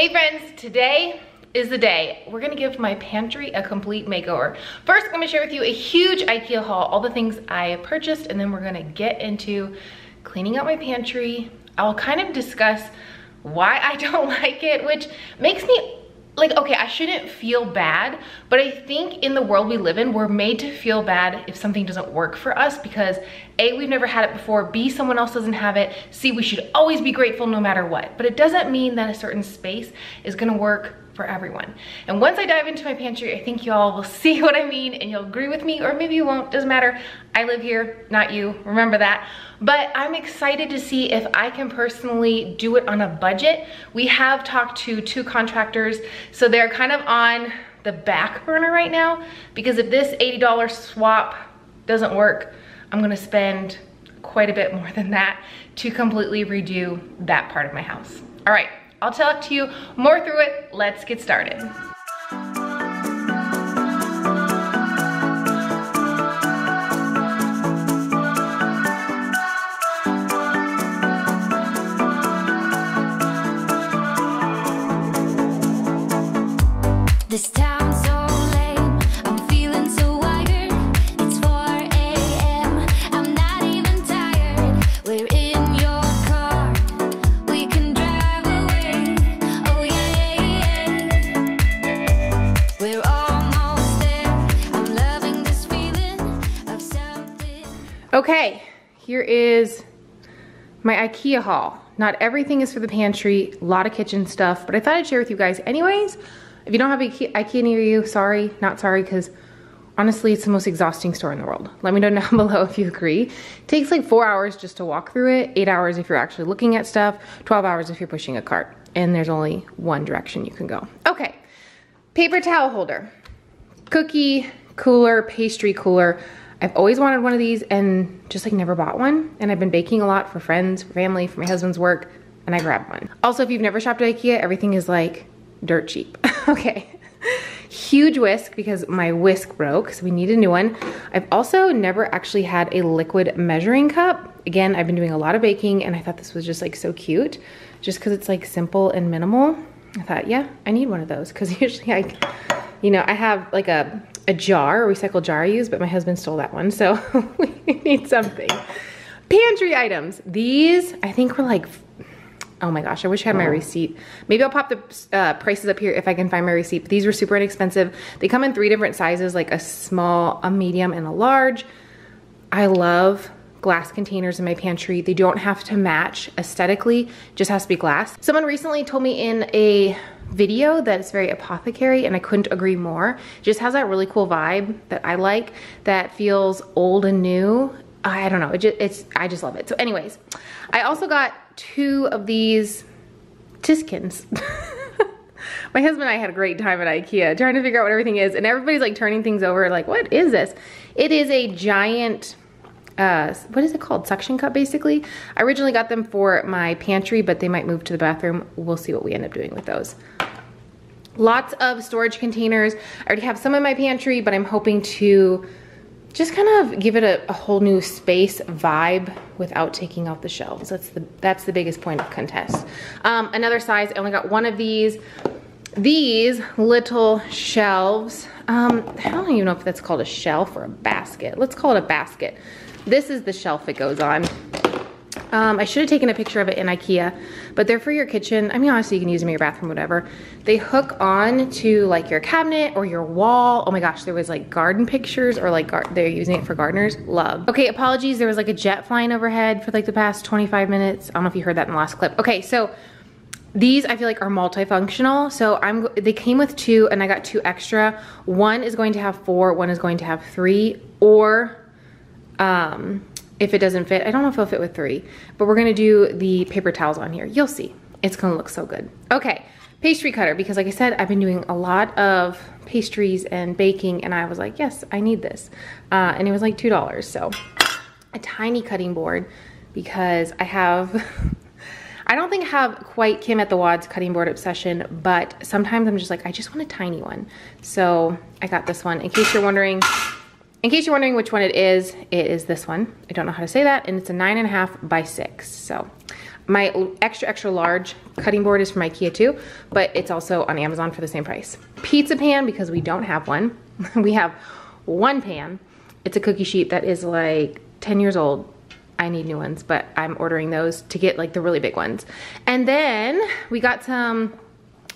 Hey friends, today is the day we're gonna give my pantry a complete makeover. First, I'm gonna share with you a huge IKEA haul, all the things I purchased, and then we're gonna get into cleaning out my pantry. I'll kind of discuss why I don't like it, which makes me like, okay, I shouldn't feel bad, but I think in the world we live in, we're made to feel bad if something doesn't work for us because A, we've never had it before, B, someone else doesn't have it, C, we should always be grateful no matter what. But it doesn't mean that a certain space is gonna work for everyone. And once I dive into my pantry, I think y'all will see what I mean and you'll agree with me, or maybe you won't, doesn't matter. I live here, not you, remember that. But I'm excited to see if I can personally do it on a budget. We have talked to 2 contractors, so they're kind of on the back burner right now, because if this $80 swap doesn't work, I'm gonna spend quite a bit more than that to completely redo that part of my house. All right, I'll talk to you more through it. Let's get started. This town's so lame, I'm feeling so wired. It's 4 a.m., I'm not even tired. We're in your car, we can drive away. Oh yeah, we're almost there. I'm loving this feeling of something. Okay, here is my IKEA haul. Not everything is for the pantry, a lot of kitchen stuff, but I thought I'd share with you guys anyways. If you don't have IKEA near you, sorry, not sorry, because honestly, it's the most exhausting store in the world. Let me know down below if you agree. It takes like 4 hours just to walk through it, 8 hours if you're actually looking at stuff, 12 hours if you're pushing a cart, and there's only one direction you can go. Okay, paper towel holder, cookie cooler, pastry cooler. I've always wanted one of these and just like never bought one. And I've been baking a lot for friends, for family, for my husband's work, and I grabbed one. Also, if you've never shopped at IKEA, everything is like dirt cheap. Okay, huge whisk because my whisk broke, so we need a new one. I've also never actually had a liquid measuring cup. Again, I've been doing a lot of baking and I thought this was just like so cute, just because it's like simple and minimal. I thought, yeah, I need one of those, because usually I have like a jar, a recycled jar I use, but my husband stole that one, so we need something. Pantry items. These, I think, were like, oh my gosh, I wish I had my receipt. Maybe I'll pop the prices up here if I can find my receipt, but these were super inexpensive. They come in 3 different sizes, like a small, a medium, and a large. I love glass containers in my pantry. They don't have to match aesthetically, just has to be glass. Someone recently told me in a video that it's very apothecary, and I couldn't agree more. It just has that really cool vibe that I like, that feels old and new. I don't know, I just love it. So anyways, I also got 2 of these Tiskins. My husband and I had a great time at IKEA trying to figure out what everything is, and everybody's like turning things over like, what is this? It is a giant, what is it called? Suction cup, basically. I originally got them for my pantry, but they might move to the bathroom. We'll see what we end up doing with those. Lots of storage containers. I already have some in my pantry, but I'm hoping to just kind of give it a whole new space vibe without taking out the shelves. That's the biggest point of contest. Another size, I only got one of these. These little shelves, I don't even know if that's called a shelf or a basket. Let's call it a basket. This is the shelf it goes on. I should have taken a picture of it in IKEA, but they're for your kitchen. I mean, honestly, you can use them in your bathroom, whatever. They hook on to like your cabinet or your wall. Oh my gosh, there was like garden pictures, or like they're using it for gardeners. Love. Okay, apologies. There was like a jet flying overhead for like the past 25 minutes. I don't know if you heard that in the last clip. Okay, so these I feel like are multifunctional. So they came with 2 and I got 2 extra. One is going to have 4, one is going to have 3, or if it doesn't fit, I don't know if it'll fit with 3, but we're gonna do the paper towels on here. You'll see, it's gonna look so good. Okay, pastry cutter, because like I said, I've been doing a lot of pastries and baking, and I was like, yes, I need this. And it was like $2. So a tiny cutting board, because I have, I don't think I have quite Kim at the Wads cutting board obsession, but sometimes I'm just like, I just want a tiny one. So I got this one. In case you're wondering which one it is this one. I don't know how to say that, and it's a 9.5 by 6. So My extra large cutting board is from IKEA too, but it's also on Amazon for the same price. Pizza pan, because we don't have one. We have one pan. It's a cookie sheet that is like 10 years old. I need new ones, but I'm ordering those to get like the really big ones. And then we got some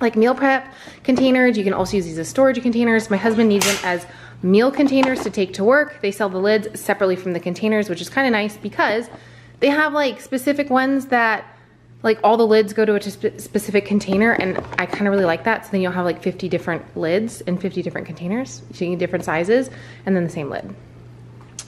like meal prep containers. You can also use these as storage containers. My husband needs them as meal containers to take to work. They sell the lids separately from the containers, which is kind of nice because they have like specific ones that like all the lids go to a specific container, and I kind of really like that. So then you'll have like 50 different lids in 50 different containers. So you get different sizes and then the same lid.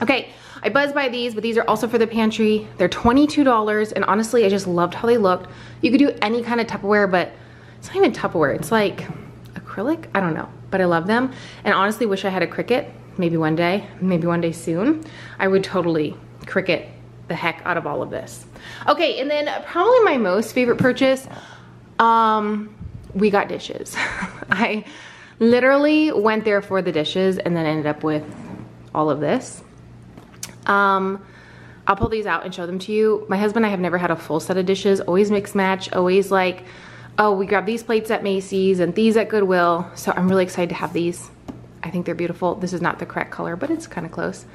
Okay, I buzzed by these, but these are also for the pantry. They're $22, and honestly, I just loved how they looked. You could do any kind of Tupperware, but it's not even Tupperware. It's like acrylic, I don't know, but I love them. And honestly, wish I had a Cricut, maybe one day soon. I would totally Cricut the heck out of all of this. Okay, and then probably my most favorite purchase, we got dishes. I literally went there for the dishes and then ended up with all of this. I'll pull these out and show them to you. My husband and I have never had a full set of dishes, always mix match, always like, oh, we grabbed these plates at Macy's and these at Goodwill. So I'm really excited to have these. I think they're beautiful. This is not the correct color, but it's kind of close.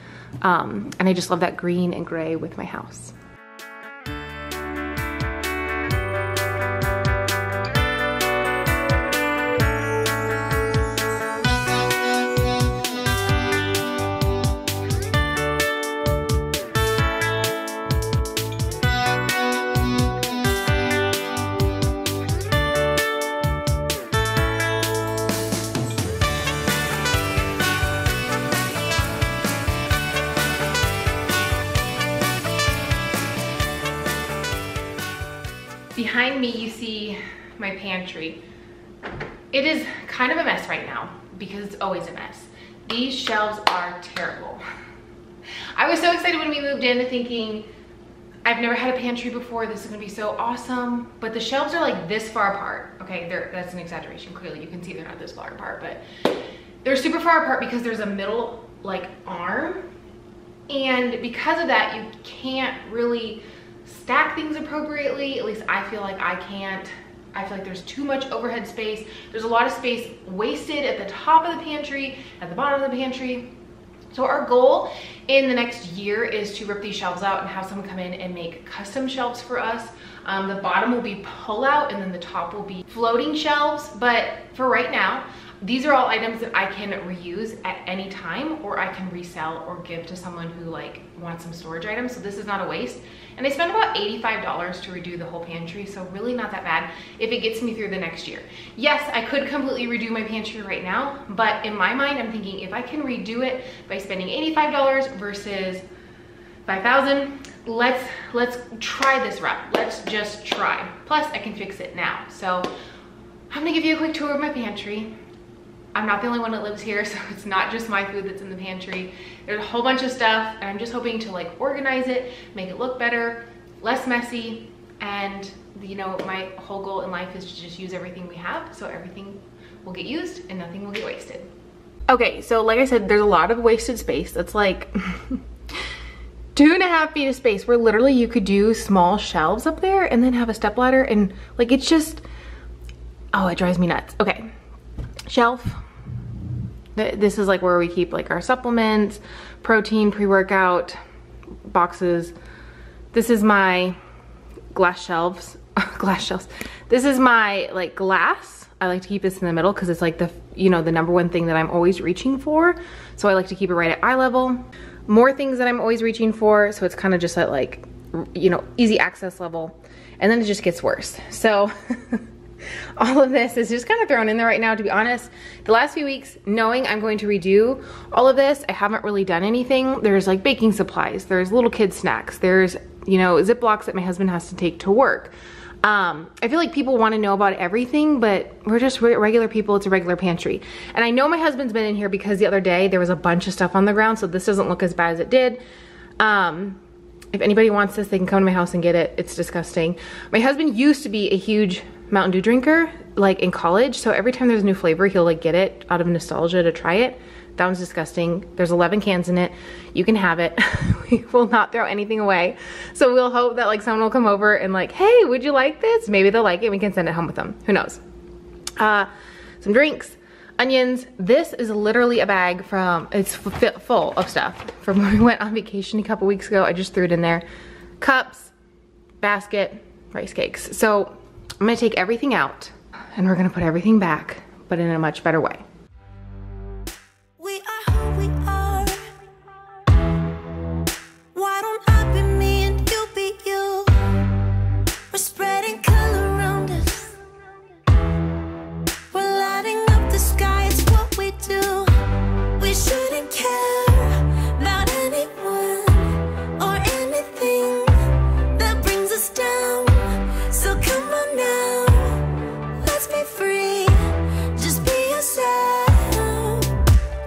And I just love that green and gray with my house. Behind me, you see my pantry. It is kind of a mess right now because it's always a mess. These shelves are terrible. I was so excited when we moved in thinking, I've never had a pantry before, this is gonna be so awesome. But the shelves are like this far apart. Okay, that's an exaggeration, clearly. You can see they're not this far apart, but they're super far apart because there's a middle like arm. And because of that, you can't really stack things appropriately. At least I feel like I can't. I feel like there's too much overhead space. There's a lot of space wasted at the top of the pantry, at the bottom of the pantry. So our goal in the next year is to rip these shelves out and have someone come in and make custom shelves for us. The bottom will be pull out and then the top will be floating shelves. But for right now, these are all items that I can reuse at any time, or I can resell or give to someone who like wants some storage items. So this is not a waste. And I spent about $85 to redo the whole pantry, so really not that bad if it gets me through the next year. Yes, I could completely redo my pantry right now, but in my mind, I'm thinking if I can redo it by spending $85 versus $5,000, let's try this route. Let's just try. Plus, I can fix it now. So I'm gonna give you a quick tour of my pantry. I'm not the only one that lives here, so it's not just my food that's in the pantry. There's a whole bunch of stuff, and I'm just hoping to like organize it, make it look better, less messy, and you know, my whole goal in life is to just use everything we have, so everything will get used and nothing will get wasted. Okay, so like I said, there's a lot of wasted space. That's like 2.5 feet of space where literally you could do small shelves up there and then have a stepladder, and like it's just, oh, it drives me nuts. Okay. Shelf. This is like where we keep like our supplements, protein, pre-workout boxes. This is my glass shelves. Glass shelves. This is my like glass. I like to keep this in the middle because it's like the, you know, the number one thing that I'm always reaching for. So I like to keep it right at eye level. More things that I'm always reaching for. So it's kind of just at like, you know, easy access level. And then it just gets worse. So all of this is just kind of thrown in there right now, to be honest. The last few weeks, knowing I'm going to redo all of this, I haven't really done anything. There's like baking supplies, there's little kid snacks, there's, you know, Ziplocs that my husband has to take to work. I feel like people want to know about everything, but we're just regular people. It's a regular pantry. And I know my husband's been in here because the other day there was a bunch of stuff on the ground, so this doesn't look as bad as it did. If anybody wants this, they can come to my house and get it. It's disgusting. My husband used to be a huge Mountain Dew drinker, like in college, so every time there's a new flavor, he'll like get it out of nostalgia to try it. That one's disgusting. There's 11 cans in it. You can have it. We will not throw anything away. So we'll hope that like someone will come over and like, hey, would you like this? Maybe they'll like it and we can send it home with them. Who knows? Some drinks, onions. This is literally a bag from, it's full of stuff from when we went on vacation a couple weeks ago. I just threw it in there. Cups, basket, rice cakes. So I'm gonna take everything out and we're gonna put everything back, but in a much better way. We are who we are. Why don't I be me and you be you? We're spreading color around us. We're lighting up the sky, it's what we do. We shouldn't care about anyone or anything that brings us down. So come on now, let's be free. Just be yourself.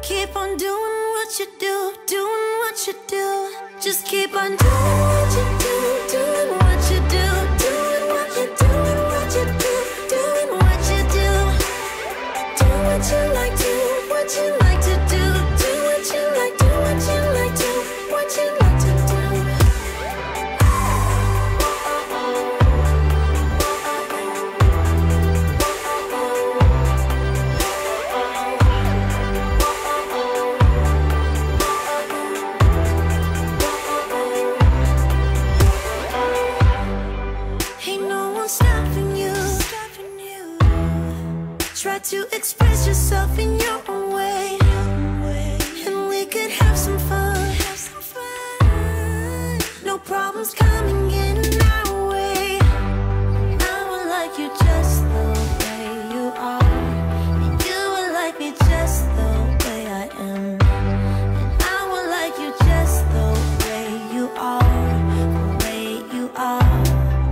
Keep on doing what you do, doing what you do. Just keep on doing what you do, doing what you do, doing what you do, what you do, doing what you do. Do what you like, do what you like to do, do what you like, do what you like, do what you like to do. Ain't no one stopping you. Try to express yourself in your own way, and we could have some fun. No problems coming in our way. I would like you just the way you are, and you would like me just the way I am, and I would like you just the way you are, the way you are.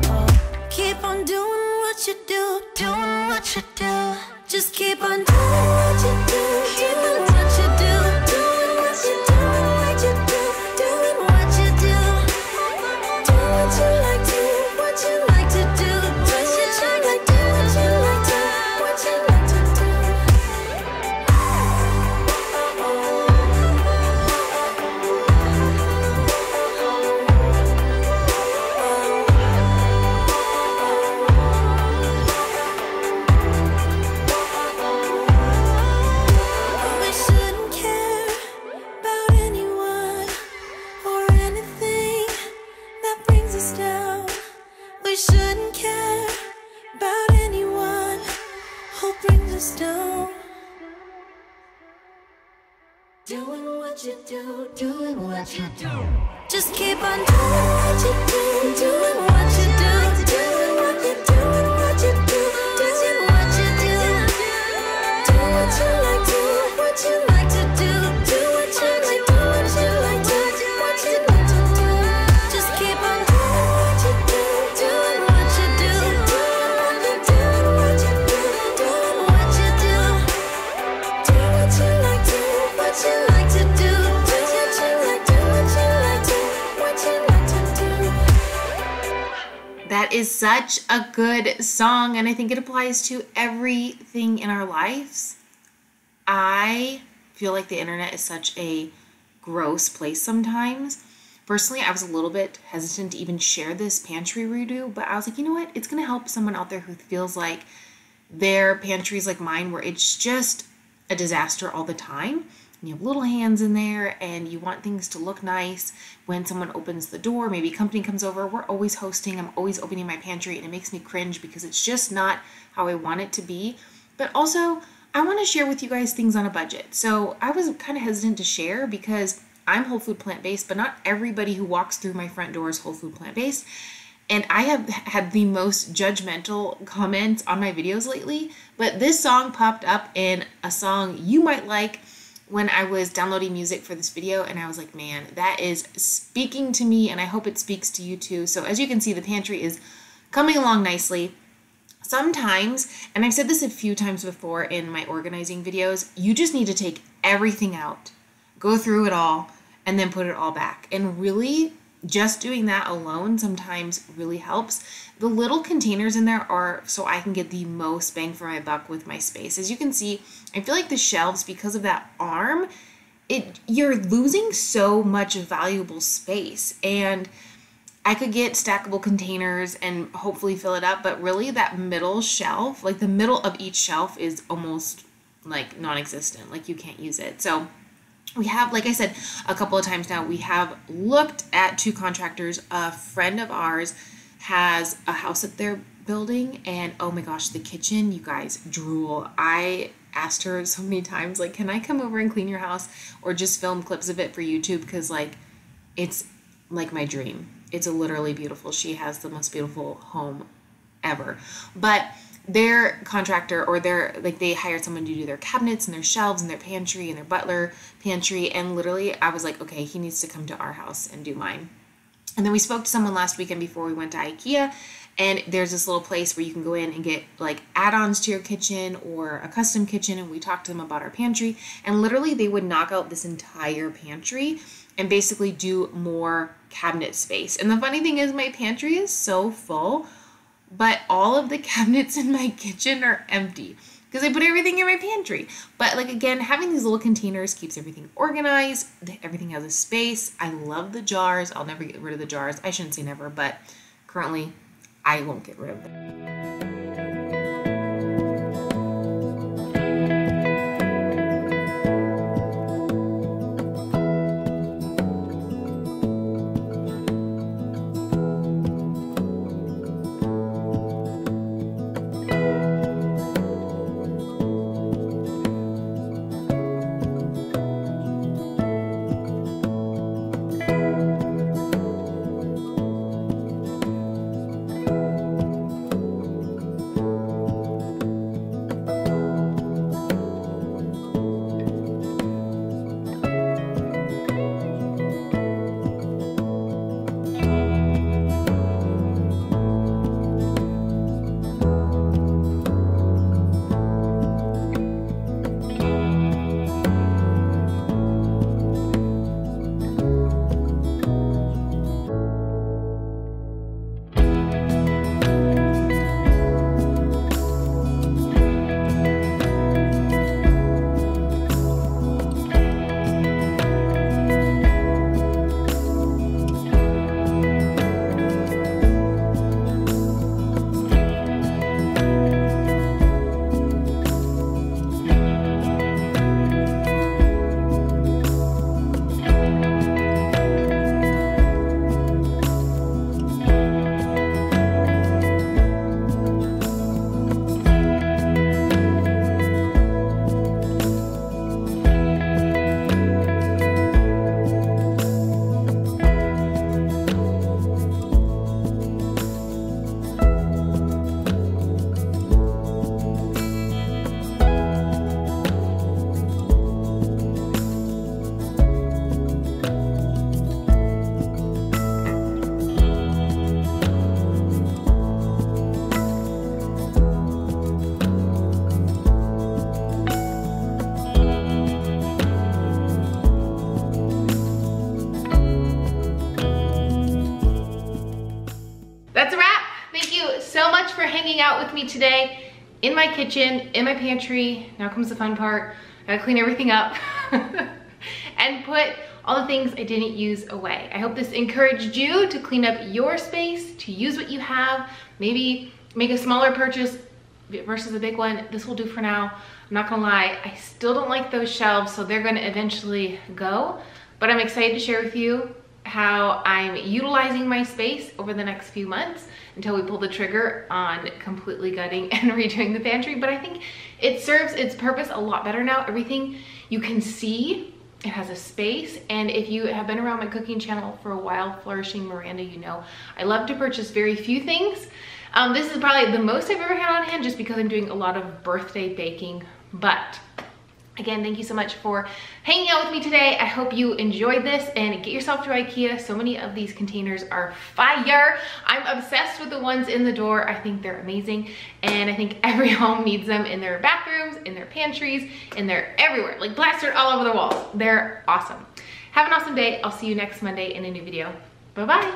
Oh, keep on doing what you do, doing what you do. Just keep on doing what you do, doing what you do, doing what you do, what you do, doing what you do. Do what you like, do what you like to do, what you like, do what you like to, what you like to do. We shouldn't care about anyone or anything that brings us down. We shouldn't care about anyone who brings us down. Doing what you do, doing what you do. Just keep on doing what you do, doing what you do, doing what you do, what you do, doing what you do. Do what you like, do what you like to do, do what you like, do what you like, do what you like to do. Just keep on doing what you do, doing what you do, doing what you do, what you do, doing what you do. Do what you like, do what you like to do, do what you like, do what you like, do what you like to do. That is such a good song, and I think it applies to everything in our lives. I feel like the internet is such a gross place sometimes. Personally, I was a little bit hesitant to even share this pantry redo, but I was like, you know what? It's going to help someone out there who feels like their pantry is like mine, where it's just a disaster all the time. And you have little hands in there and you want things to look nice. When someone opens the door, maybe company comes over, we're always hosting, I'm always opening my pantry, and it makes me cringe because it's just not how I want it to be. But also, I want to share with you guys things on a budget. So I was kind of hesitant to share because I'm whole food plant-based, but not everybody who walks through my front door is whole food plant-based. And I have had the most judgmental comments on my videos lately, but this song popped up in a song you might like when I was downloading music for this video, and I was like, man, that is speaking to me, and I hope it speaks to you too. So as you can see, the pantry is coming along nicely. Sometimes, and I've said this a few times before in my organizing videos, you just need to take everything out, go through it all, and then put it all back. And really, just doing that alone sometimes really helps. The little containers in there are so I can get the most bang for my buck with my space. As you can see, I feel like the shelves, because of that arm, you're losing so much valuable space. And I could get stackable containers and hopefully fill it up, but really that middle shelf, like the middle of each shelf, is almost like non-existent. Like you can't use it. So we have, like I said a couple of times now, we have looked at 2 contractors. A friend of ours has a house that they're building, and oh my gosh, the kitchen, you guys, drool. I asked her so many times, like, can I come over and clean your house or just film clips of it for YouTube? Because like, it's like my dream. It's literally beautiful. She has the most beautiful home ever. But their contractor, or they hired someone to do their cabinets and their shelves and their pantry and their butler pantry. And literally I was like, okay, he needs to come to our house and do mine. And then we spoke to someone last weekend before we went to IKEA, and there's this little place where you can go in and get like add-ons to your kitchen or a custom kitchen. And we talked to them about our pantry, and literally they would knock out this entire pantry and basically do more cabinet space. And the funny thing is, my pantry is so full, but all of the cabinets in my kitchen are empty because I put everything in my pantry. But like, again, having these little containers keeps everything organized. Everything has a space. I love the jars. I'll never get rid of the jars. I shouldn't say never, but currently I won't get rid of them. For hanging out with me today in my kitchen, in my pantry. Now comes the fun part. I gotta clean everything up and put all the things I didn't use away. I hope this encouraged you to clean up your space, to use what you have, maybe make a smaller purchase versus a big one. This will do for now. I'm not gonna lie, I still don't like those shelves, so they're gonna eventually go, but I'm excited to share with you how I'm utilizing my space over the next few months until we pull the trigger on completely gutting and redoing the pantry. But I think it serves its purpose a lot better now. Everything you can see, it has a space. And if you have been around my cooking channel for a while, Flourishing Miranda, you know I love to purchase very few things. This is probably the most I've ever had on hand just because I'm doing a lot of birthday baking. But again, thank you so much for hanging out with me today. I hope you enjoyed this, and get yourself to IKEA. So many of these containers are fire. I'm obsessed with the ones in the door. I think they're amazing, and I think every home needs them in their bathrooms, in their pantries, and they're everywhere, like plastered all over the walls. They're awesome. Have an awesome day. I'll see you next Monday in a new video. Bye-bye.